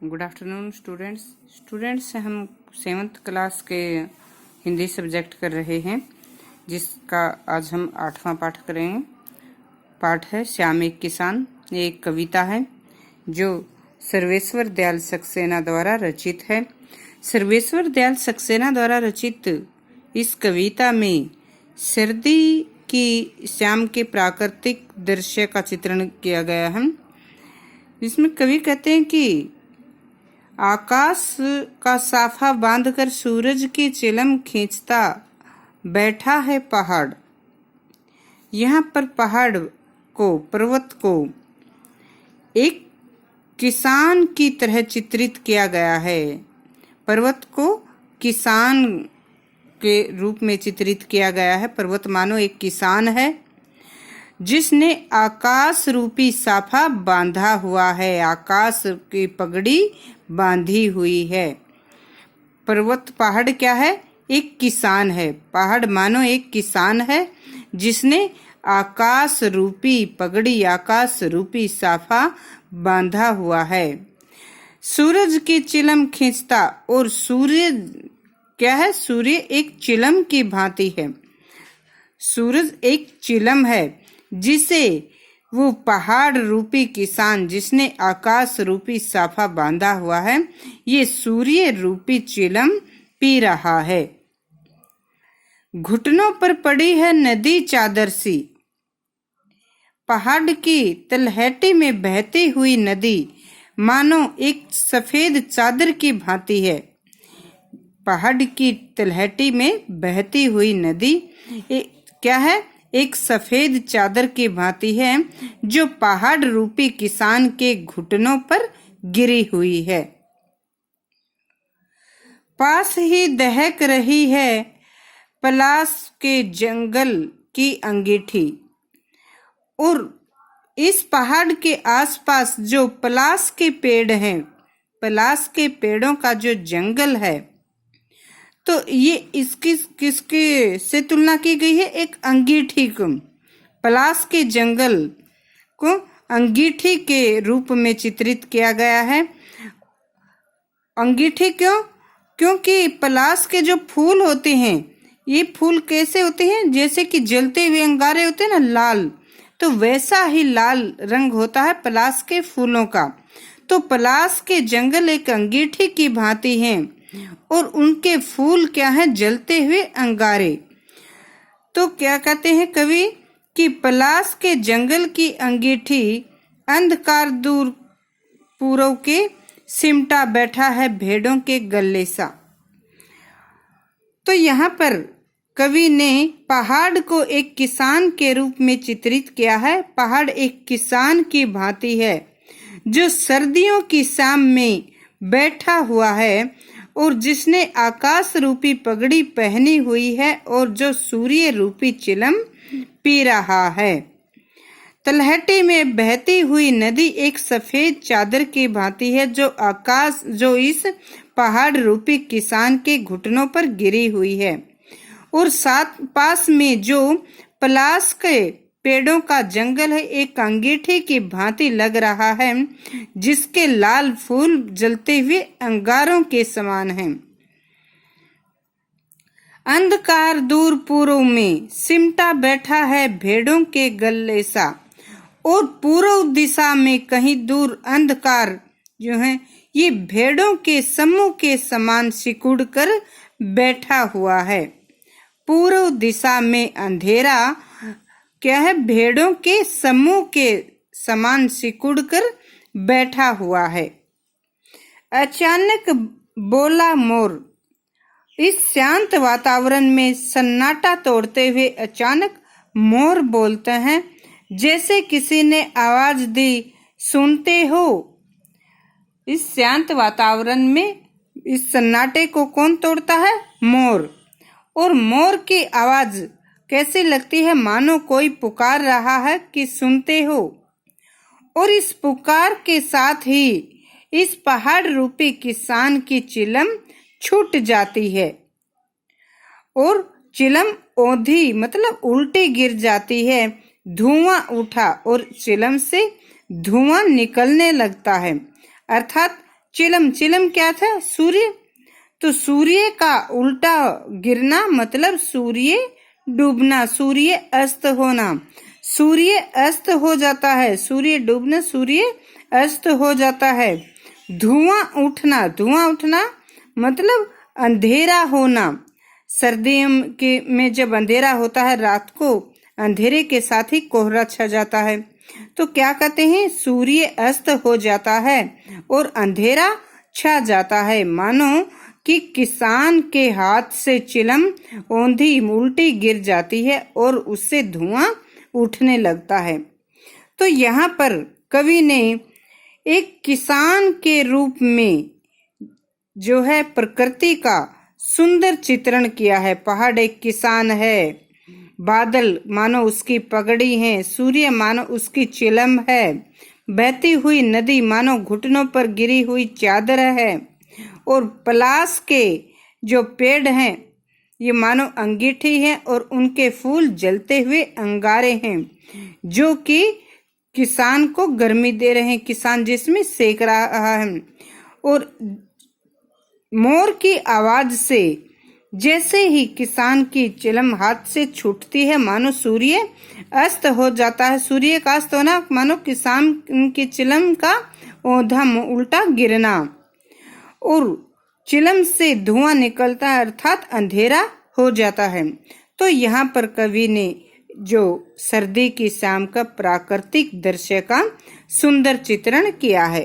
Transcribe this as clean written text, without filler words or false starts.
Good afternoon students हम 7th class के Hindi subject कर रहे हैं, जिसका आज हम 8वां पाठ करेंगे। पाठ है श्याम एक किसान। ये एक कविता है जो सर्वेश्वर दयाल सक्सेना द्वारा रचित है। सर्वेश्वर दयाल सक्सेना द्वारा रचित इस कविता में सर्दी की श्याम के प्राकृतिक दृश्य का चित्रण किया गया है। इसमें कवि कहते हैं कि आकाश का साफा बांधकर सूरज की चिलम खींचता बैठा है पहाड़। यहाँ पर पहाड़ को, पर्वत को एक किसान की तरह चित्रित किया गया है। पर्वत को किसान के रूप में चित्रित किया गया है। पर्वत मानो एक किसान है जिसने आकाश रूपी साफा बांधा हुआ है, आकाश की पगड़ी बांधी हुई है। पर्वत, पहाड़ क्या है? एक किसान है। पहाड़ मानो एक किसान है जिसने आकाश रूपी पगड़ी, आकाश रूपी साफा बांधा हुआ है। सूरज की चिलम खींचता, और सूर्य क्या है? सूर्य एक चिलम की भांति है। सूरज एक चिलम है जिसे वो पहाड़ रूपी किसान, जिसने आकाश रूपी साफा बांधा हुआ है, ये सूर्य रूपी चिलम पी रहा है। घुटनों पर पड़ी है नदी चादर सी, पहाड़ की तलहटी में बहती हुई नदी मानो एक सफेद चादर की भांति है। पहाड़ की तलहटी में बहती हुई नदी क्या है? एक सफेद चादर की भांति है जो पहाड़ रूपी किसान के घुटनों पर गिरी हुई है। पास ही दहक रही है पलाश के जंगल की अंगीठी, और इस पहाड़ के आसपास जो पलाश के पेड़ हैं, पलाश के पेड़ों का जो जंगल है, तो ये इसकी किसके से तुलना की गई है? एक अंगीठी को, पलाश के जंगल को अंगीठी के रूप में चित्रित किया गया है। अंगीठी क्यों? क्योंकि पलाश के जो फूल होते हैं, ये फूल कैसे होते हैं? जैसे कि जलते हुए अंगारे होते हैं ना, लाल, तो वैसा ही लाल रंग होता है पलाश के फूलों का। तो पलाश के जंगल एक अंगीठी की भांति हैं और उनके फूल क्या हैं? जलते हुए अंगारे। तो क्या कहते हैं कवि कि पलाश के जंगल की अंगीठी अंधकार दूर पूरव के सिमटा बैठा है भेड़ों के गले सा। तो यहाँ पर कवि ने पहाड़ को एक किसान के रूप में चित्रित किया है। पहाड़ एक किसान की भांति है जो सर्दियों की शाम में बैठा हुआ है और जिसने आकाश रूपी पगड़ी पहनी हुई है और जो सूर्य रूपी चिलम पी रहा है। तलहटी में बहती हुई नदी एक सफेद चादर की भांति है जो इस पहाड़ रूपी किसान के घुटनों पर गिरी हुई है, और साथ पास में जो पलाश के पेड़ों का जंगल है एक अंगीठी की भांति लग रहा है, जिसके लाल फूल जलते हुए अंगारों के समान हैं। अंधकार दूर पूर्व में सिमटा बैठा है भेड़ों के गले सा, और पूर्व दिशा में कहीं दूर अंधकार जो है ये भेड़ों के समूह के समान सिकुड़ कर बैठा हुआ है। पूर्व दिशा में अंधेरा क्या है? भेड़ों के समूह के समान सिकुड़ कर बैठा हुआ है। अचानक बोला मोर। इस शांत वातावरण में सन्नाटा तोड़ते हुए अचानक मोर बोलते हैं, जैसे किसी ने आवाज दी, सुनते हो? इस शांत वातावरण में इस सन्नाटे को कौन तोड़ता है? मोर। और मोर की आवाज कैसी लगती है? मानो कोई पुकार रहा है कि सुनते हो। और इस पुकार के साथ ही इस पहाड़ रूपी किसान की चिलम छूट जाती है और चिलम औंधी मतलब उल्टी गिर जाती है। धुआं उठा और चिलम से धुआं निकलने लगता है, अर्थात चिलम, चिलम क्या था? सूर्य। तो सूर्य का उल्टा गिरना मतलब सूर्य डूबना, सूर्य अस्त होना। सूर्य अस्त हो जाता है, सूर्य डूबना, सूर्य अस्त हो जाता है। धुआं उठना, धुआं उठना मतलब अंधेरा होना। सर्दियों के में जब अंधेरा होता है रात को, अंधेरे के साथ ही कोहरा छा जाता है। तो क्या कहते हैं? सूर्य अस्त हो जाता है और अंधेरा छा जाता है, मानो कि किसान के हाथ से चिलम औंधी उल्टी गिर जाती है और उससे धुआं उठने लगता है। तो यहाँ पर कवि ने एक किसान के रूप में जो है प्रकृति का सुंदर चित्रण किया है। पहाड़ एक किसान है, बादल मानो उसकी पगड़ी है, सूर्य मानो उसकी चिलम है, बहती हुई नदी मानो घुटनों पर गिरी हुई चादर है, और पलाश के जो पेड़ हैं ये मानो अंगीठी है और उनके फूल जलते हुए अंगारे हैं जो कि किसान को गर्मी दे रहे हैं, किसान जिसमें सेक रहा है। और मोर की आवाज से जैसे ही किसान की चिलम हाथ से छूटती है मानो सूर्य अस्त हो जाता है। सूर्य का अस्त होना मानो किसान की चिलम का औंधा उल्टा गिरना और चिलम से धुआं निकलता है अर्थात अंधेरा हो जाता है। तो यहाँ पर कवि ने जो सर्दी की शाम का प्राकृतिक दृश्य का सुंदर चित्रण किया है।